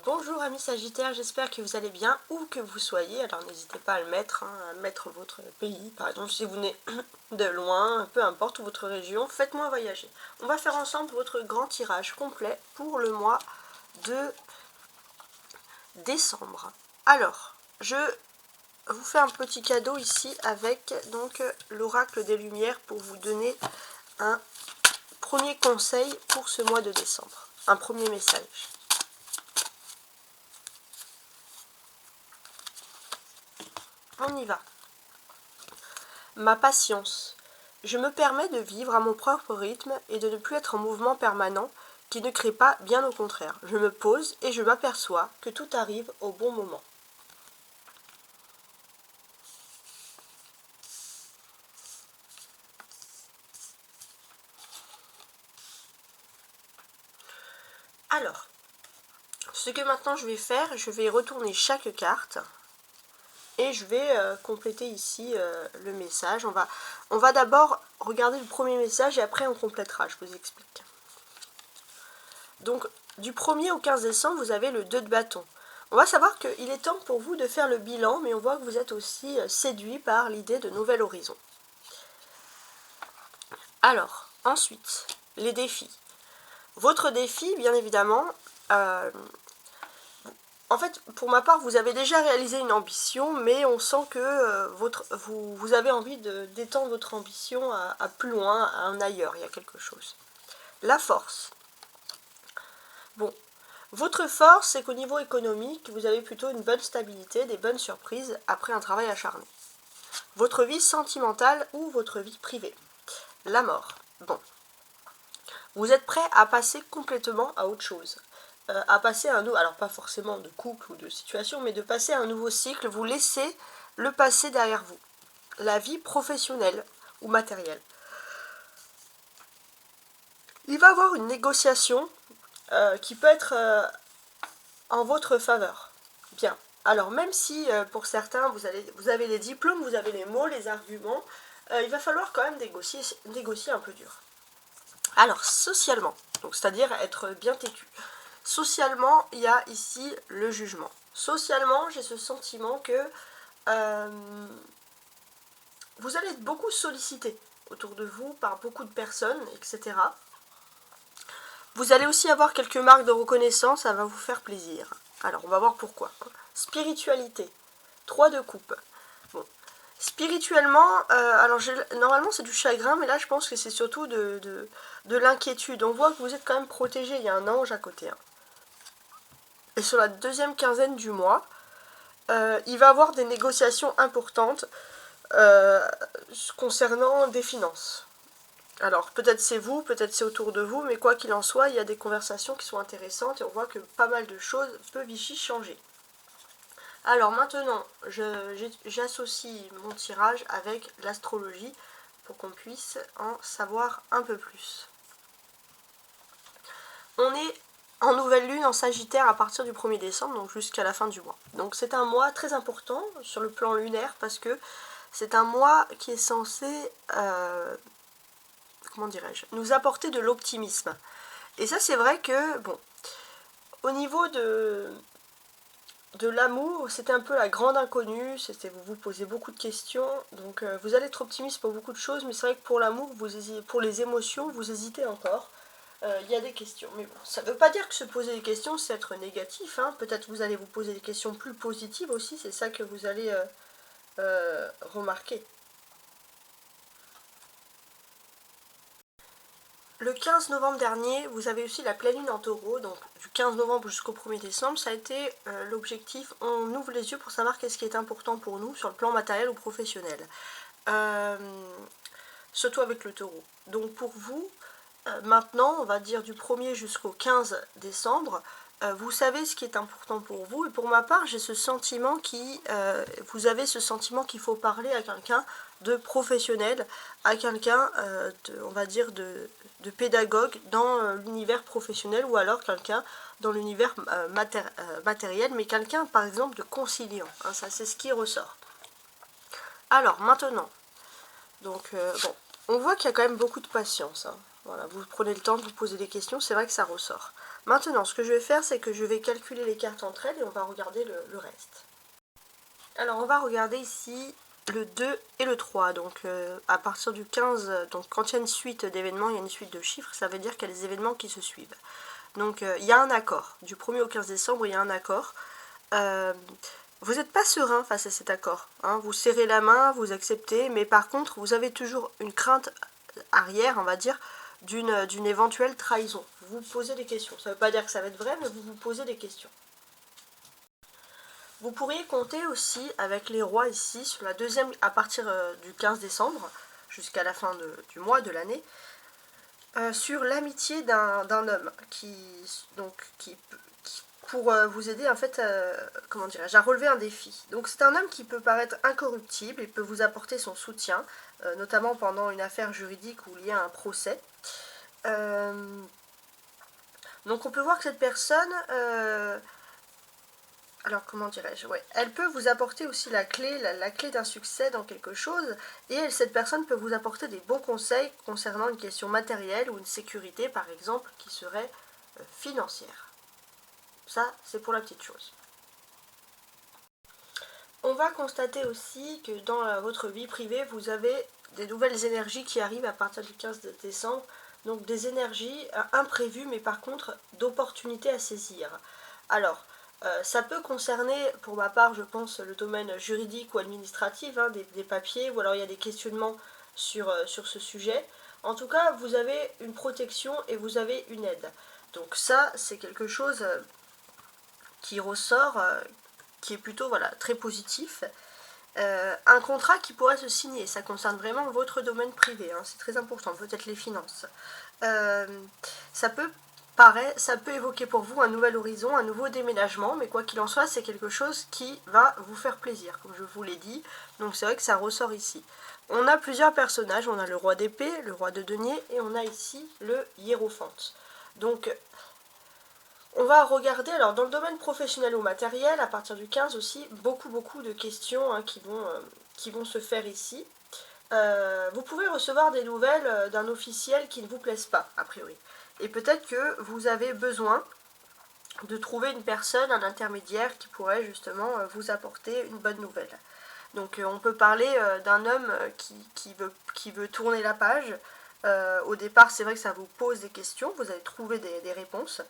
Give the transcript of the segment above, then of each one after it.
Bonjour amis Sagittaires, j'espère que vous allez bien où que vous soyez. Alors n'hésitez pas à le mettre, à mettre votre pays. Par exemple, si vous venez de loin, peu importe votre région, faites-moi voyager. On va faire ensemble votre grand tirage complet pour le mois de décembre. Alors, je vous fais un petit cadeau ici avec donc l'oracle des Lumières pour vous donner un premier conseil pour ce mois de décembre. Un premier message. On y va. Ma patience. Je me permets de vivre à mon propre rythme et de ne plus être en mouvement permanent qui ne crée pas, bien au contraire. Je me pose et je m'aperçois que tout arrive au bon moment. Alors, ce que maintenant je vais faire, je vais retourner chaque carte et je vais compléter ici le message. On va d'abord regarder le premier message et après on complétera, je vous explique. Donc, du 1er au 15 décembre, vous avez le 2 de bâton. On va savoir qu'il est temps pour vous de faire le bilan, mais on voit que vous êtes aussi séduit par l'idée de nouvel horizon. Alors, ensuite, les défis. Votre défi, bien évidemment, en fait, pour ma part, vous avez déjà réalisé une ambition, mais on sent que vous avez envie d'étendre votre ambition à plus loin, à un ailleurs, il y a quelque chose. La force. Bon, votre force, c'est qu'au niveau économique, vous avez plutôt une bonne stabilité, des bonnes surprises après un travail acharné. Votre vie sentimentale ou votre vie privée. La mort. Bon. Vous êtes prêt à passer complètement à autre chose. À passer à un nouveau, alors pas forcément de couple ou de situation, mais de passer à un nouveau cycle. Vous laissez le passé derrière vous. La vie professionnelle ou matérielle. Il va y avoir une négociation qui peut être en votre faveur. Bien. Alors même si pour certains vous avez les diplômes, vous avez les mots, les arguments, il va falloir quand même négocier un peu dur. Alors socialement, donc c'est-à-dire être bien têtu. Socialement, il y a ici le jugement. Socialement, j'ai ce sentiment que vous allez être beaucoup sollicité autour de vous par beaucoup de personnes, etc. Vous allez aussi avoir quelques marques de reconnaissance, ça va vous faire plaisir. Alors, on va voir pourquoi. Spiritualité. 3 de coupe. Bon. Spirituellement, alors normalement c'est du chagrin, mais là je pense que c'est surtout de l'inquiétude. On voit que vous êtes quand même protégé, il y a un ange à côté. Hein. Et sur la deuxième quinzaine du mois, il va y avoir des négociations importantes concernant des finances. Alors peut-être c'est vous, peut-être c'est autour de vous, mais quoi qu'il en soit, il y a des conversations qui sont intéressantes et on voit que pas mal de choses peuvent ici changer. Alors maintenant, j'associe mon tirage avec l'astrologie pour qu'on puisse en savoir un peu plus. On est en nouvelle lune en Sagittaire à partir du 1er décembre, donc jusqu'à la fin du mois. Donc c'est un mois très important sur le plan lunaire parce que c'est un mois qui est censé, comment dirais-je, nous apporter de l'optimisme. Et ça c'est vrai que, bon, au niveau de l'amour, c'était un peu la grande inconnue, vous vous posez beaucoup de questions, donc vous allez être optimiste pour beaucoup de choses, mais c'est vrai que pour l'amour, pour les émotions, vous hésitez encore. Il y a des questions, mais bon, ça ne veut pas dire que se poser des questions, c'est être négatif, hein. Peut-être vous allez vous poser des questions plus positives aussi, c'est ça que vous allez remarquer. Le 15 novembre dernier, vous avez aussi la pleine lune en taureau, donc du 15 novembre jusqu'au 1er décembre, ça a été l'objectif, on ouvre les yeux pour savoir qu'est-ce qui est important pour nous sur le plan matériel ou professionnel. Surtout avec le taureau. Donc pour vous, maintenant, on va dire du 1er jusqu'au 15 décembre, vous savez ce qui est important pour vous. Et pour ma part, j'ai ce sentiment vous avez ce sentiment qu'il faut parler à quelqu'un de professionnel, à quelqu'un, on va dire, de pédagogue dans l'univers professionnel ou alors quelqu'un dans l'univers matériel, mais quelqu'un, par exemple, de conciliant. Hein, ça, c'est ce qui ressort. Alors, maintenant, donc, bon, on voit qu'il y a quand même beaucoup de patience. Hein. Voilà, vous prenez le temps de vous poser des questions, c'est vrai que ça ressort. Maintenant, ce que je vais faire, c'est que je vais calculer les cartes entre elles et on va regarder le reste. Alors, on va regarder ici le 2 et le 3. Donc, à partir du 15, donc quand il y a une suite d'événements, il y a une suite de chiffres, ça veut dire qu'il y a des événements qui se suivent. Donc, il y a un accord. Du 1er au 15 décembre, il y a un accord. Vous n'êtes pas serein face à cet accord. Hein. Vous serrez la main, vous acceptez, mais par contre, vous avez toujours une crainte arrière, on va dire, d'une éventuelle trahison. Vous vous posez des questions. Ça ne veut pas dire que ça va être vrai, mais vous vous posez des questions. Vous pourriez compter aussi avec les rois ici, sur la deuxième, à partir du 15 décembre, jusqu'à la fin du mois, de l'année, sur l'amitié d'un homme qui pour vous aider en fait, comment dirais-je, à relever un défi. Donc c'est un homme qui peut paraître incorruptible, il peut vous apporter son soutien, notamment pendant une affaire juridique où il y a un procès. Donc on peut voir que cette personne, alors comment dirais-je, ouais, elle peut vous apporter aussi la clé d'un succès dans quelque chose, et cette personne peut vous apporter des bons conseils concernant une question matérielle ou une sécurité par exemple qui serait financière. Ça, c'est pour la petite chose. On va constater aussi que dans votre vie privée, vous avez des nouvelles énergies qui arrivent à partir du 15 décembre. Donc des énergies imprévues, mais par contre d'opportunités à saisir. Alors, ça peut concerner, pour ma part, je pense, le domaine juridique ou administratif, hein, des papiers, ou alors il y a des questionnements sur ce sujet. En tout cas, vous avez une protection et vous avez une aide. Donc ça, c'est quelque chose qui ressort, qui est plutôt voilà, très positif. Un contrat qui pourrait se signer, ça concerne vraiment votre domaine privé, hein, c'est très important, peut-être les finances. Ça peut évoquer pour vous un nouvel horizon, un nouveau déménagement, mais quoi qu'il en soit, c'est quelque chose qui va vous faire plaisir, comme je vous l'ai dit, donc c'est vrai que ça ressort ici. On a plusieurs personnages, on a le roi d'épée, le roi de denier, et on a ici le hiérophante. Donc, on va regarder, alors dans le domaine professionnel ou matériel, à partir du 15 aussi, beaucoup de questions hein, qui vont se faire ici. Vous pouvez recevoir des nouvelles d'un officiel qui ne vous plaise pas, a priori. Et peut-être que vous avez besoin de trouver une personne, un intermédiaire qui pourrait justement vous apporter une bonne nouvelle. Donc on peut parler d'un homme qui veut tourner la page. Au départ, c'est vrai que ça vous pose des questions, vous allez trouver des réponses.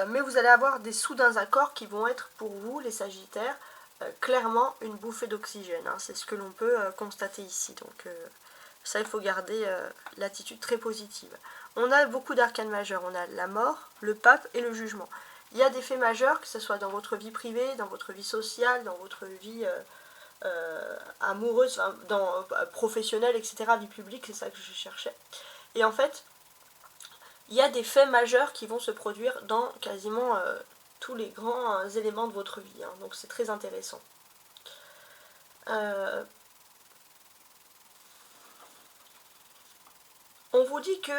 Mais vous allez avoir des soudains accords qui vont être pour vous, les Sagittaires, clairement une bouffée d'oxygène. Hein. C'est ce que l'on peut constater ici. Donc ça, il faut garder l'attitude très positive. On a beaucoup d'arcanes majeurs. On a la mort, le pape et le jugement. Il y a des faits majeurs, que ce soit dans votre vie privée, dans votre vie sociale, dans votre vie amoureuse, professionnelle, etc., vie publique, c'est ça que je cherchais. Et en fait, il y a des faits majeurs qui vont se produire dans quasiment tous les grands éléments de votre vie. Hein. Donc c'est très intéressant. On vous dit que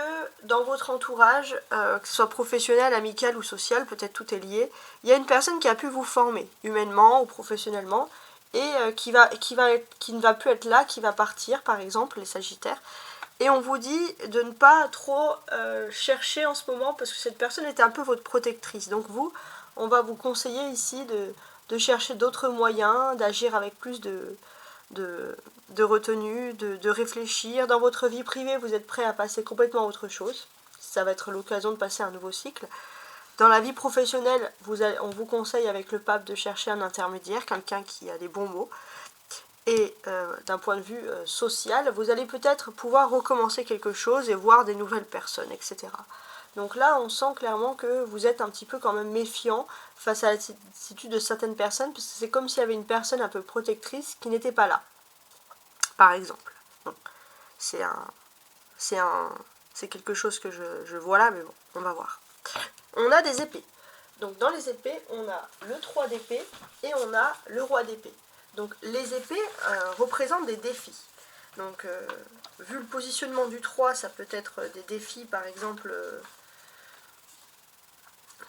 dans votre entourage, que ce soit professionnel, amical ou social, peut-être tout est lié, il y a une personne qui a pu vous former, humainement ou professionnellement, et qui ne va plus être là, qui va partir, par exemple, les Sagittaires. Et on vous dit de ne pas trop chercher en ce moment, parce que cette personne était un peu votre protectrice. Donc vous, on va vous conseiller ici de chercher d'autres moyens, d'agir avec plus de retenue, de réfléchir. Dans votre vie privée, vous êtes prêt à passer complètement à autre chose. Ça va être l'occasion de passer à un nouveau cycle. Dans la vie professionnelle, on vous conseille avec le pape de chercher un intermédiaire, quelqu'un qui a des bons mots. Et d'un point de vue social, vous allez peut-être pouvoir recommencer quelque chose et voir des nouvelles personnes, etc. Donc là, on sent clairement que vous êtes un petit peu quand même méfiant face à l'attitude de certaines personnes, parce que c'est comme s'il y avait une personne un peu protectrice qui n'était pas là, par exemple. Bon, c'est quelque chose que je vois là, mais bon, on va voir. On a des épées. Donc dans les épées, on a le 3 d'épée et on a le roi d'épée. Donc les épées représentent des défis. Donc vu le positionnement du 3, ça peut être des défis par exemple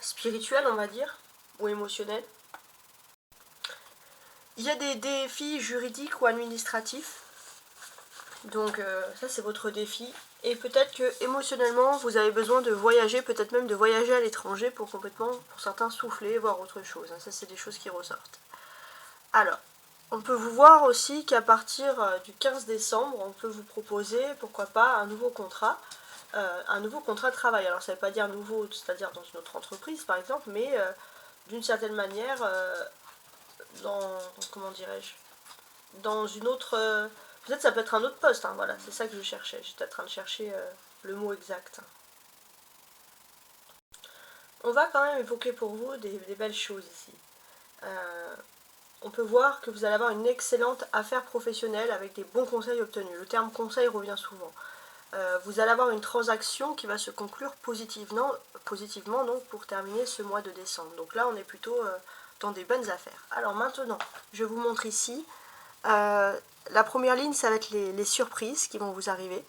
spirituels, on va dire, ou émotionnels. Il y a des défis juridiques ou administratifs. Donc ça c'est votre défi. et peut-être que émotionnellement vous avez besoin de voyager, peut-être même de voyager à l'étranger pour complètement, pour certains, souffler, voir autre chose. Ça, c'est des choses qui ressortent. Alors, on peut vous voir aussi qu'à partir du 15 décembre, on peut vous proposer, pourquoi pas, un nouveau contrat de travail. Alors, ça ne veut pas dire nouveau, c'est-à-dire dans une autre entreprise, par exemple, mais d'une certaine manière, comment dirais-je, dans une autre... peut-être ça peut être un autre poste, hein, voilà, c'est ça que je cherchais. J'étais en train de chercher le mot exact. On va quand même évoquer pour vous des belles choses ici. On peut voir que vous allez avoir une excellente affaire professionnelle avec des bons conseils obtenus. Le terme conseil revient souvent. Vous allez avoir une transaction qui va se conclure positivement donc, pour terminer ce mois de décembre. Donc là, on est plutôt dans des bonnes affaires. Alors maintenant, je vous montre ici. La première ligne, ça va être les surprises qui vont vous arriver.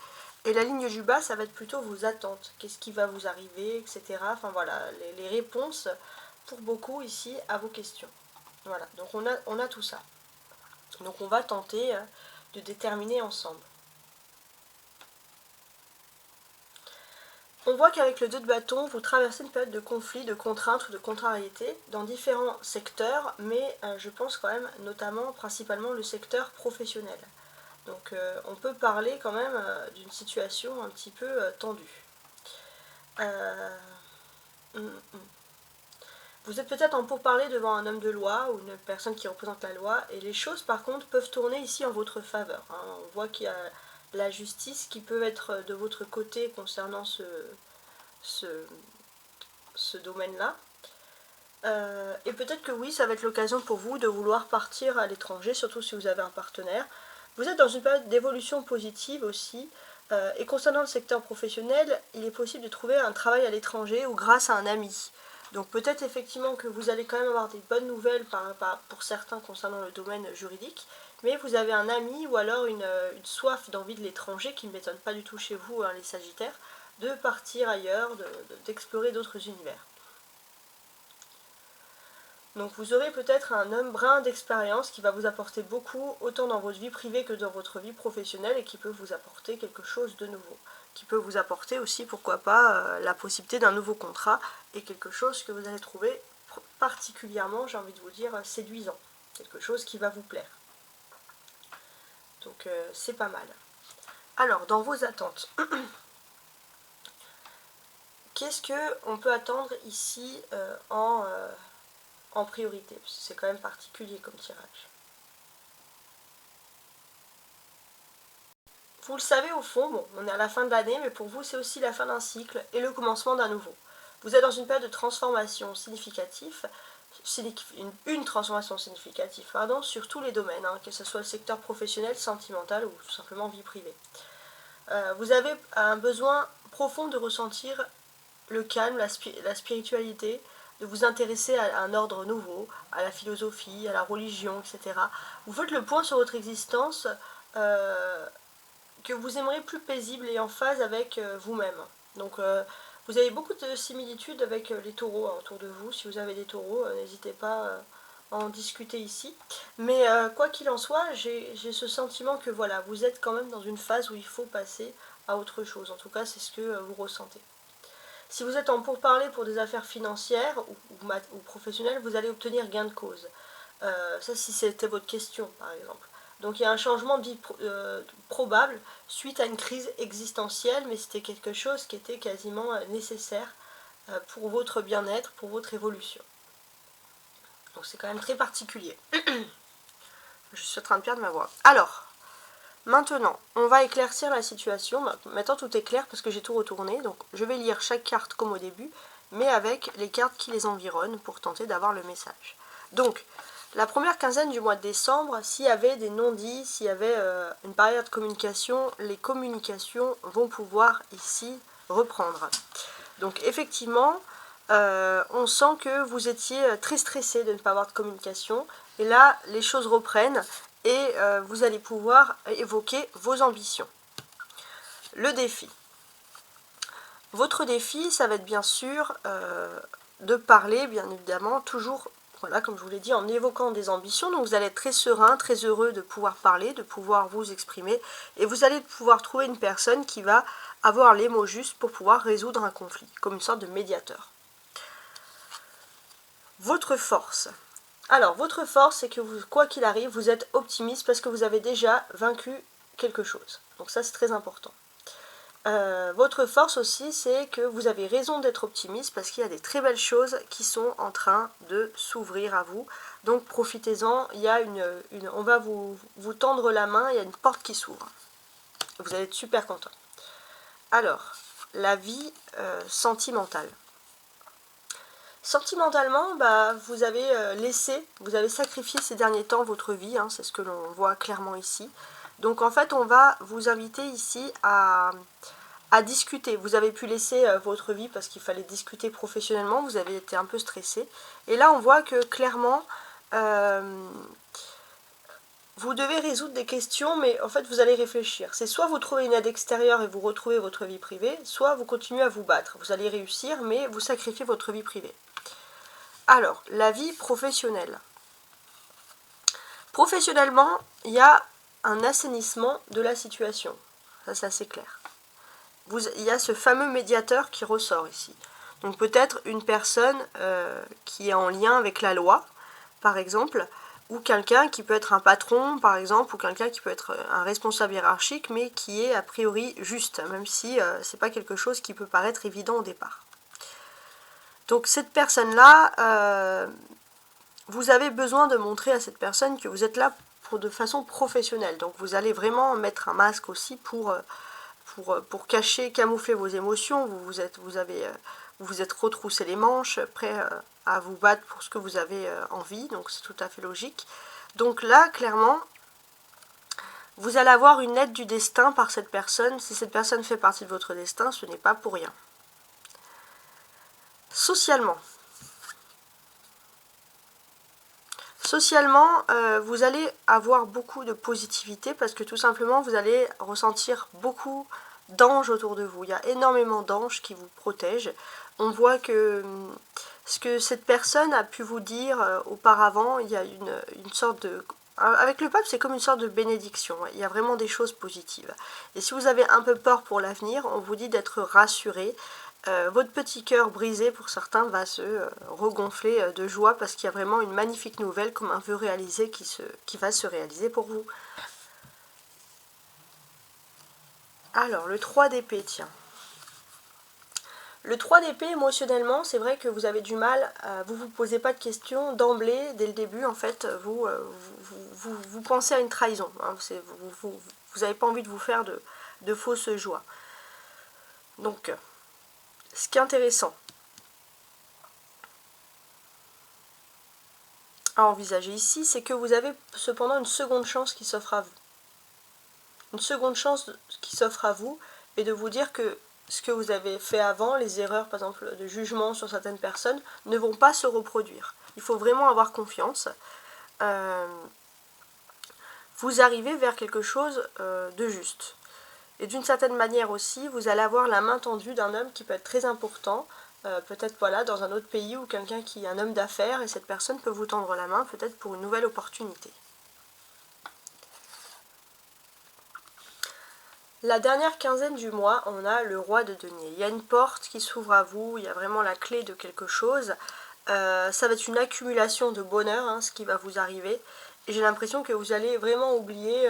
Et la ligne du bas, ça va être plutôt vos attentes. Qu'est-ce qui va vous arriver, etc. Enfin voilà, les réponses pour beaucoup ici à vos questions. Voilà, donc on a tout ça. Donc on va tenter de déterminer ensemble. On voit qu'avec le 2 de bâton, vous traversez une période de conflit, de contraintes ou de contrariété dans différents secteurs, mais je pense quand même notamment, principalement, le secteur professionnel. Donc on peut parler quand même d'une situation un petit peu tendue. Vous êtes peut-être en pourparlers devant un homme de loi ou une personne qui représente la loi, et les choses par contre peuvent tourner ici en votre faveur. Hein. On voit qu'il y a la justice qui peut être de votre côté concernant ce domaine-là. Et peut-être que oui, ça va être l'occasion pour vous de vouloir partir à l'étranger, surtout si vous avez un partenaire. Vous êtes dans une période d'évolution positive aussi, et concernant le secteur professionnel, il est possible de trouver un travail à l'étranger ou grâce à un ami. Donc peut-être effectivement que vous allez quand même avoir des bonnes nouvelles pour certains concernant le domaine juridique, mais vous avez un ami ou alors une soif d'envie de l'étranger qui ne m'étonne pas du tout chez vous, hein, les Sagittaires, de partir ailleurs, d'explorer d'autres univers. Donc vous aurez peut-être un homme brun d'expérience qui va vous apporter beaucoup, autant dans votre vie privée que dans votre vie professionnelle, et qui peut vous apporter quelque chose de nouveau. Qui peut vous apporter aussi, pourquoi pas, la possibilité d'un nouveau contrat, et quelque chose que vous allez trouver particulièrement, j'ai envie de vous dire, séduisant. Quelque chose qui va vous plaire. Donc c'est pas mal. Alors, dans vos attentes, qu'est-ce qu'on peut attendre ici en priorité, c'est quand même particulier comme tirage. Vous le savez au fond, bon, on est à la fin de l'année, mais pour vous c'est aussi la fin d'un cycle et le commencement d'un nouveau. Vous êtes dans une période de transformation significative, une transformation significative, pardon, sur tous les domaines, hein, que ce soit le secteur professionnel, sentimental ou tout simplement vie privée. Vous avez un besoin profond de ressentir le calme, la spiritualité, de vous intéresser à un ordre nouveau, à la philosophie, à la religion, etc. Vous faites le point sur votre existence que vous aimeriez plus paisible et en phase avec vous-même. Donc vous avez beaucoup de similitudes avec les taureaux autour de vous. Si vous avez des taureaux, n'hésitez pas à en discuter ici. Mais quoi qu'il en soit, j'ai ce sentiment que voilà, vous êtes quand même dans une phase où il faut passer à autre chose. En tout cas, c'est ce que vous ressentez. Si vous êtes en pourparlers pour des affaires financières ou professionnelles, vous allez obtenir gain de cause. Ça, si c'était votre question, par exemple. Donc il y a un changement de vie probable suite à une crise existentielle, mais c'était quelque chose qui était quasiment nécessaire pour votre bien-être, pour votre évolution. Donc c'est quand même très particulier. Je suis en train de perdre ma voix. Alors, maintenant, on va éclaircir la situation. Maintenant, tout est clair parce que j'ai tout retourné. Donc, je vais lire chaque carte comme au début, mais avec les cartes qui les environnent pour tenter d'avoir le message. Donc, la première quinzaine du mois de décembre, s'il y avait des non-dits, s'il y avait une barrière de communication, les communications vont pouvoir ici reprendre. Donc, effectivement, on sent que vous étiez très stressé de ne pas avoir de communication. Et là, les choses reprennent. Et vous allez pouvoir évoquer vos ambitions. Le défi. Votre défi, ça va être bien sûr de parler, bien évidemment, toujours Voilà, comme je vous l'ai dit, en évoquant des ambitions. Donc vous allez être très serein, très heureux de pouvoir parler, de pouvoir vous exprimer. Et vous allez pouvoir trouver une personne qui va avoir les mots justes pour pouvoir résoudre un conflit, comme une sorte de médiateur. Votre force. Alors, votre force, c'est que vous, quoi qu'il arrive, vous êtes optimiste parce que vous avez déjà vaincu quelque chose. Donc ça, c'est très important. Votre force aussi, c'est que vous avez raison d'être optimiste parce qu'il y a des très belles choses qui sont en train de s'ouvrir à vous. Donc profitez-en, il y a on va vous tendre la main, il y a une porte qui s'ouvre. Vous allez être super content. Alors, la vie sentimentale. Sentimentalement, bah, vous avez vous avez sacrifié ces derniers temps votre vie, hein, c'est ce que l'on voit clairement ici. Donc en fait, on va vous inviter ici à discuter. Vous avez pu laisser votre vie parce qu'il fallait discuter professionnellement, vous avez été un peu stressé. Et là, on voit que clairement, vous devez résoudre des questions, mais en fait, vous allez réfléchir. C'est soit vous trouvez une aide extérieure et vous retrouvez votre vie privée, soit vous continuez à vous battre. Vous allez réussir, mais vous sacrifiez votre vie privée. Alors, la vie professionnelle. Professionnellement, il y a un assainissement de la situation. Ça, c'est assez clair. Il y a ce fameux médiateur qui ressort ici. Donc peut-être une personne qui est en lien avec la loi, par exemple, ou quelqu'un qui peut être un patron, par exemple, ou quelqu'un qui peut être un responsable hiérarchique, mais qui est a priori juste, même si c'est pas quelque chose qui peut paraître évident au départ. Donc cette personne-là, vous avez besoin de montrer à cette personne que vous êtes là de façon professionnelle. Donc vous allez vraiment mettre un masque aussi pour cacher, camoufler vos émotions. Vous vous êtes retroussé les manches, prêt à vous battre pour ce que vous avez envie. Donc c'est tout à fait logique. Donc là, clairement, vous allez avoir une aide du destin par cette personne. Si cette personne fait partie de votre destin, ce n'est pas pour rien. Socialement. Socialement, vous allez avoir beaucoup de positivité parce que tout simplement, vous allez ressentir beaucoup d'anges autour de vous. Il y a énormément d'anges qui vous protègent. On voit que ce que cette personne a pu vous dire auparavant, il y a une sorte de... Avec le pape, c'est comme une sorte de bénédiction. Il y a vraiment des choses positives. Et si vous avez un peu peur pour l'avenir, on vous dit d'être rassuré. Votre petit cœur brisé pour certains va se regonfler de joie parce qu'il y a vraiment une magnifique nouvelle comme un vœu réalisé qui va se réaliser pour vous. Alors, le 3 d'épée, tiens. Le 3 d'épée, émotionnellement, c'est vrai que vous avez du mal, vous vous posez pas de questions d'emblée, dès le début, en fait, vous pensez à une trahison. Hein, vous n'avez pas envie de vous faire de fausses joies. Donc, ce qui est intéressant à envisager ici, c'est que vous avez cependant une seconde chance qui s'offre à vous. Une seconde chance qui s'offre à vous et de vous dire que ce que vous avez fait avant, les erreurs par exemple de jugement sur certaines personnes, ne vont pas se reproduire. Il faut vraiment avoir confiance. Vous arrivez vers quelque chose de juste. Et d'une certaine manière aussi, vous allez avoir la main tendue d'un homme qui peut être très important, peut-être voilà, dans un autre pays ou quelqu'un qui est un homme d'affaires et cette personne peut vous tendre la main peut-être pour une nouvelle opportunité. La dernière quinzaine du mois, on a le roi de denier. Il y a une porte qui s'ouvre à vous, il y a vraiment la clé de quelque chose. Ça va être une accumulation de bonheur, hein, ce qui va vous arriver. Et j'ai l'impression que vous allez vraiment oublier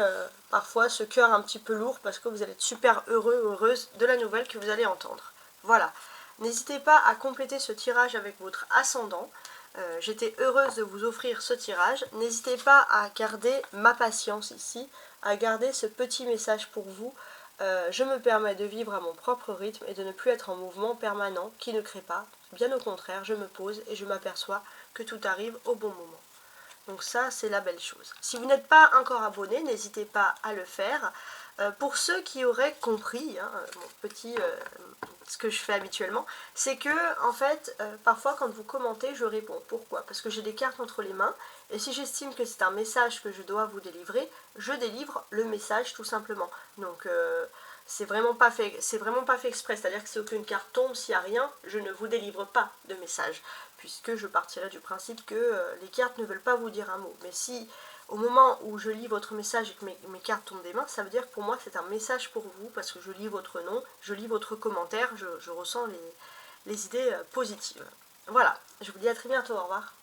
parfois ce cœur un petit peu lourd parce que vous allez être super heureux ou heureuse de la nouvelle que vous allez entendre. Voilà. N'hésitez pas à compléter ce tirage avec votre ascendant. J'étais heureuse de vous offrir ce tirage. N'hésitez pas à garder ma patience ici, à garder ce petit message pour vous. Je me permets de vivre à mon propre rythme et de ne plus être en mouvement permanent qui ne crée pas. Bien au contraire, je me pose et je m'aperçois que tout arrive au bon moment. Donc ça, c'est la belle chose. Si vous n'êtes pas encore abonné, n'hésitez pas à le faire. Pour ceux qui auraient compris, hein, ce que je fais habituellement, c'est que, en fait, parfois quand vous commentez, je réponds. Pourquoi? Parce que j'ai des cartes entre les mains, et si j'estime que c'est un message que je dois vous délivrer, je délivre le message tout simplement. Donc, c'est vraiment pas fait exprès, c'est-à-dire que si aucune carte tombe, s'il n'y a rien, je ne vous délivre pas de message. puisque je partirai du principe que les cartes ne veulent pas vous dire un mot. Mais si au moment où je lis votre message et que mes cartes tombent des mains, ça veut dire que pour moi c'est un message pour vous, parce que je lis votre nom, je lis votre commentaire, je ressens les idées positives. Voilà, je vous dis à très bientôt, au revoir.